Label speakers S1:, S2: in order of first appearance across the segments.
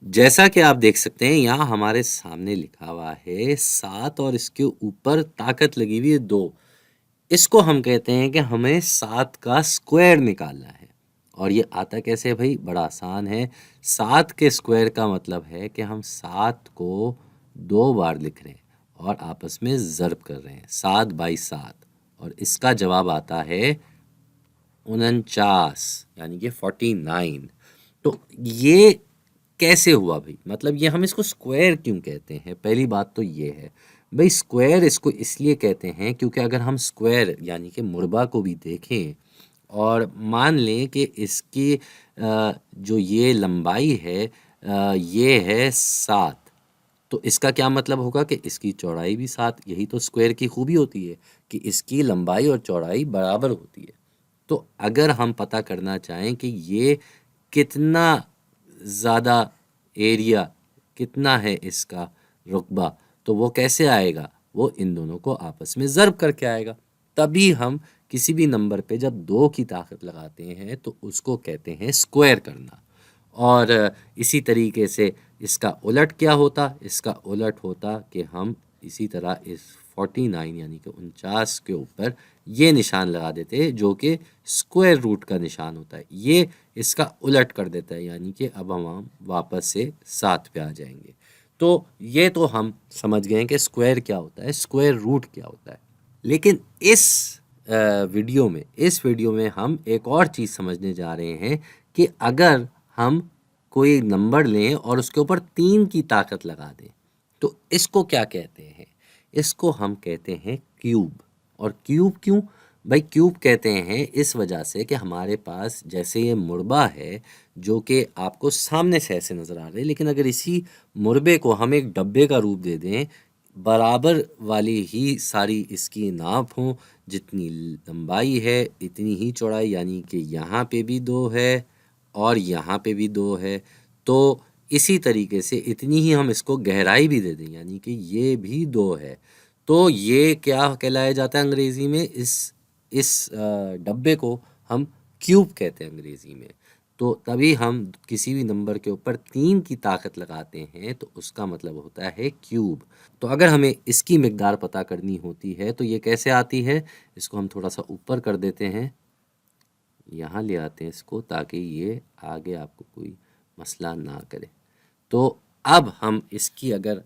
S1: जैसा कि आप देख सकते हैं यहाँ हमारे सामने लिखा हुआ है 7 और इसके ऊपर ताकत लगी हुई है 2। इसको हम कहते हैं कि हमें 7 का स्क्वायर निकालना है। और ये आता कैसे है भाई? बड़ा आसान है। 7 के स्क्वायर का मतलब है कि हम 7 को 2 बार लिख रहे हैं और आपस में ज़र्ब कर रहे हैं, 7/7। और इसका जवाब आता है 49, यानी कि 49। तो ये कैसे हुआ भाई? मतलब ये हम इसको स्क्वायर क्यों कहते हैं? पहली बात तो ये है भाई, स्क्वायर इसको इसलिए कहते हैं क्योंकि अगर हम स्क्वायर यानी कि मुरबा को भी देखें और मान लें कि इसकी जो ये लंबाई है ये है 7, तो इसका क्या मतलब होगा कि इसकी चौड़ाई भी 7। यही तो स्क्वायर की खूबी होती है कि इसकी लंबाई और चौड़ाई बराबर होती है। तो अगर हम पता करना चाहें कि ये कितना ज़्यादा एरिया, कितना है इसका रुकबा, तो वो कैसे आएगा? वो इन दोनों को आपस में ज़र्ब करके आएगा। तभी हम किसी भी नंबर पे जब 2 की ताकत लगाते हैं तो उसको कहते हैं स्क्वायर करना। और इसी तरीके से इसका उलट क्या होता? इसका उलट होता कि हम इसी तरह इस 49 यानी कि 49 के ऊपर ये निशान लगा देते हैं जो कि स्क्वायर रूट का निशान होता है। ये इसका उलट कर देता है, यानी कि अब हम वापस से 7 पे आ जाएंगे। तो ये तो हम समझ गए कि स्क्वायर क्या होता है, स्क्वायर रूट क्या होता है। लेकिन इस वीडियो में हम एक और चीज़ समझने जा रहे हैं कि अगर हम कोई नंबर लें और उसके ऊपर 3 की ताकत लगा दें तो इसको क्या कहते हैं? इसको हम कहते हैं क्यूब। और क्यूब क्यों भाई? क्यूब कहते हैं इस वजह से कि हमारे पास जैसे ये मुरबा है जो कि आपको सामने से ऐसे नज़र आ रहा है, लेकिन अगर इसी मुरबे को हम एक डब्बे का रूप दे दें, बराबर वाली ही सारी इसकी नाप हो, जितनी लंबाई है इतनी ही चौड़ाई, यानी कि यहाँ पे भी 2 है और यहाँ पे भी 2 है, तो इसी तरीके से इतनी ही हम इसको गहराई भी दे दें, यानी कि ये भी 2 है, तो ये क्या कहलाया जाता है अंग्रेज़ी में? इस डब्बे को हम क्यूब कहते हैं अंग्रेज़ी में। तो तभी हम किसी भी नंबर के ऊपर 3 की ताकत लगाते हैं तो उसका मतलब होता है क्यूब। तो अगर हमें इसकी मिकदार पता करनी होती है तो ये कैसे आती है? इसको हम थोड़ा सा ऊपर कर देते हैं, यहाँ ले आते हैं इसको, ताकि ये आगे आपको कोई मसला ना करे। तो अब हम इसकी अगर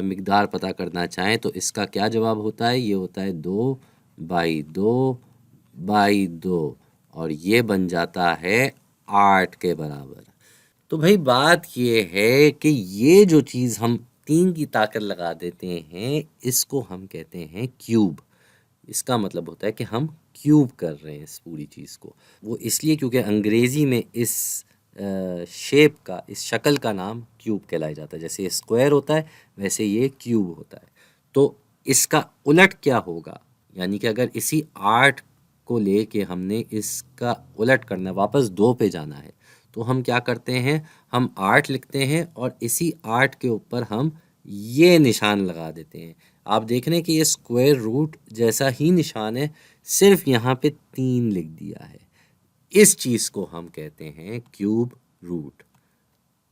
S1: मिकदार पता करना चाहें तो इसका क्या जवाब होता है? ये होता है 2/2/2, और ये बन जाता है 8 के बराबर। तो भाई बात ये है कि ये जो चीज़ हम 3 की ताकत लगा देते हैं इसको हम कहते हैं क्यूब। इसका मतलब होता है कि हम क्यूब कर रहे हैं इस पूरी चीज़ को। वो इसलिए क्योंकि अंग्रेज़ी में इस शेप का, इस शक्ल का नाम क्यूब कहलाया जाता है। जैसे ये स्क्वायर होता है वैसे ये क्यूब होता है। तो इसका उलट क्या होगा? यानी कि अगर इसी 8 को लेके हमने इसका उलट करना है, वापस 2 पे जाना है, तो हम क्या करते हैं? हम 8 लिखते हैं और इसी 8 के ऊपर हम ये निशान लगा देते हैं। आप देख रहे हैं कि ये स्क्वायर रूट जैसा ही निशान है, सिर्फ यहाँ पे 3 लिख दिया है। इस चीज़ को हम कहते हैं क्यूब रूट।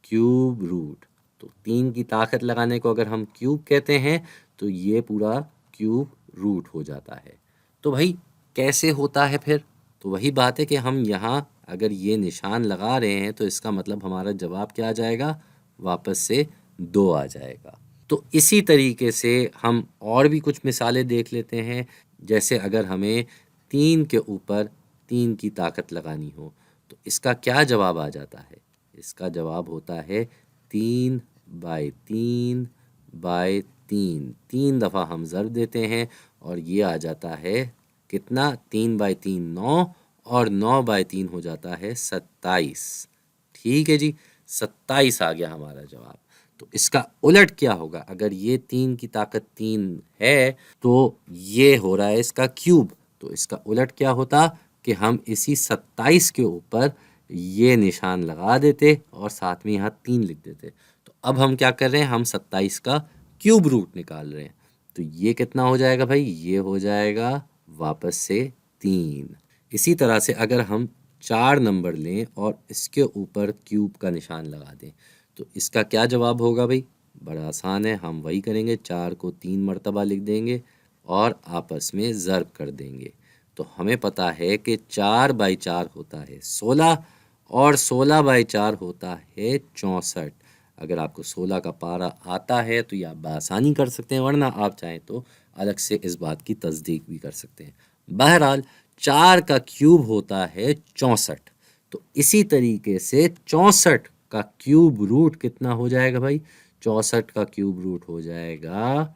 S1: Cube root. तो 3 की ताकत लगाने को अगर हम क्यूब कहते हैं तो ये पूरा क्यूब रूट हो जाता है। तो भाई कैसे होता है फिर? तो वही बात है कि हम यहाँ अगर ये निशान लगा रहे हैं तो इसका मतलब हमारा जवाब क्या आ जाएगा? वापस से 2 आ जाएगा। तो इसी तरीके से हम और भी कुछ मिसालें देख लेते हैं। जैसे अगर हमें 3 के ऊपर 3 की ताकत लगानी हो तो इसका क्या जवाब आ जाता है? इसका जवाब होता है 3/3/3। 3 दफ़ा हम ज़र्ब देते हैं और ये आ जाता है कितना? 3/3 9, और 9/3 हो जाता है 27। ठीक है जी, 27 आ गया हमारा जवाब। तो इसका उलट क्या होगा? अगर ये 3 की ताकत 3 है तो ये हो रहा है इसका क्यूब, तो इसका उलट क्या होता कि हम इसी 27 के ऊपर ये निशान लगा देते और साथ में यहाँ 3 लिख देते। तो अब हम क्या कर रहे हैं? हम 27 का क्यूब रूट निकाल रहे हैं। तो ये कितना हो जाएगा भाई? ये हो जाएगा वापस से 3। इसी तरह से अगर हम 4 नंबर लें और इसके ऊपर क्यूब का निशान लगा दें तो इसका क्या जवाब होगा भाई? बड़ा आसान है, हम वही करेंगे, 4 को 3 मरतबा लिख देंगे और आपस में ज़र्ब कर देंगे। तो हमें पता है कि 4/4 होता है 16 और 16/4 होता है 64। अगर आपको 16 का पारा आता है तो ये आप बआसानी कर सकते हैं, वरना आप चाहें तो अलग से इस बात की तस्दीक भी कर सकते हैं। बहरहाल 4 का क्यूब होता है 64। तो इसी तरीके से 64 का क्यूब रूट कितना हो जाएगा भाई? 64 का क्यूब रूट हो जाएगा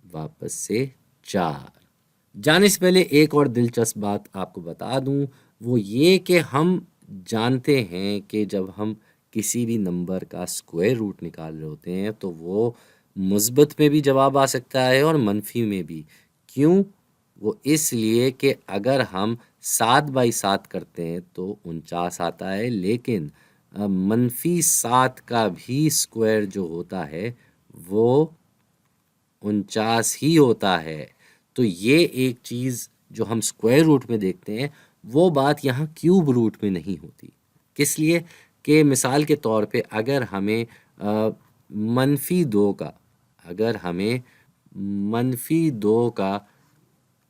S1: वापस से 4। जाने से पहले एक और दिलचस्प बात आपको बता दूं, वो ये कि हम जानते हैं कि जब हम किसी भी नंबर का स्क्वायर रूट निकाल रहे होते हैं तो वो मुस्बत में भी जवाब आ सकता है और मनफी में भी। क्यों? वो इसलिए कि अगर हम 7/7 करते हैं तो 49 आता है, लेकिन -7 का भी स्क्वायर जो होता है वो 49 ही होता है। तो ये एक चीज़ जो हम स्क्वायर रूट में देखते हैं वो बात यहाँ क्यूब रूट में नहीं होती। किस लिए? कि मिसाल के तौर पे अगर हमें -2 का अगर हमें -2 का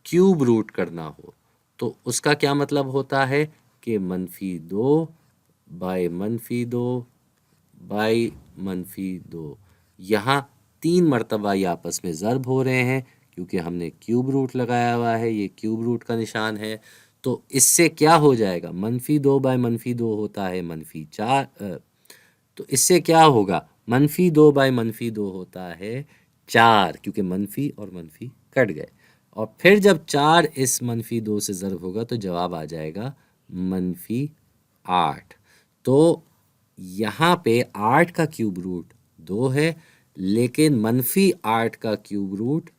S1: क्यूब रूट करना हो तो उसका क्या मतलब होता है कि -2 बाय -2 बाई -2। यहाँ 3 मरतबा ये आपस में ज़र्ब हो रहे हैं क्योंकि हमने क्यूब रूट लगाया हुआ है, ये क्यूब रूट का निशान है। तो इससे क्या हो जाएगा? -2 बाय -2 होता है -4। तो इससे क्या होगा? -2 बाय -2 होता है 4, क्योंकि मनफी और मनफी कट गए। और फिर जब 4 इस -2 से ज़र्ब होगा तो जवाब आ जाएगा -8। तो यहाँ पे 8 का क्यूब रूट 2 है, लेकिन -8 का क्यूब रूट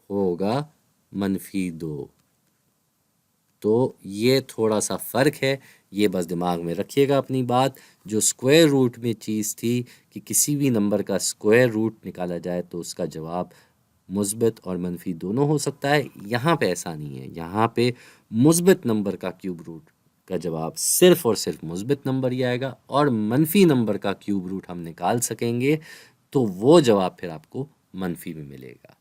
S1: होगा -2। तो ये थोड़ा सा फ़र्क है, ये बस दिमाग में रखिएगा अपनी बात। जो स्क्वायर रूट में चीज़ थी कि किसी भी नंबर का स्क्वायर रूट निकाला जाए तो उसका जवाब मुस्बत और मनफी दोनों हो सकता है, यहाँ पे ऐसा नहीं है। यहाँ पे मुस्बत नंबर का क्यूब रूट का जवाब सिर्फ और सिर्फ मुस्बत नंबर ही आएगा, और मनफी नंबर का क्यूब रूट हम निकाल सकेंगे तो वो जवाब फिर आपको मनफी में मिलेगा।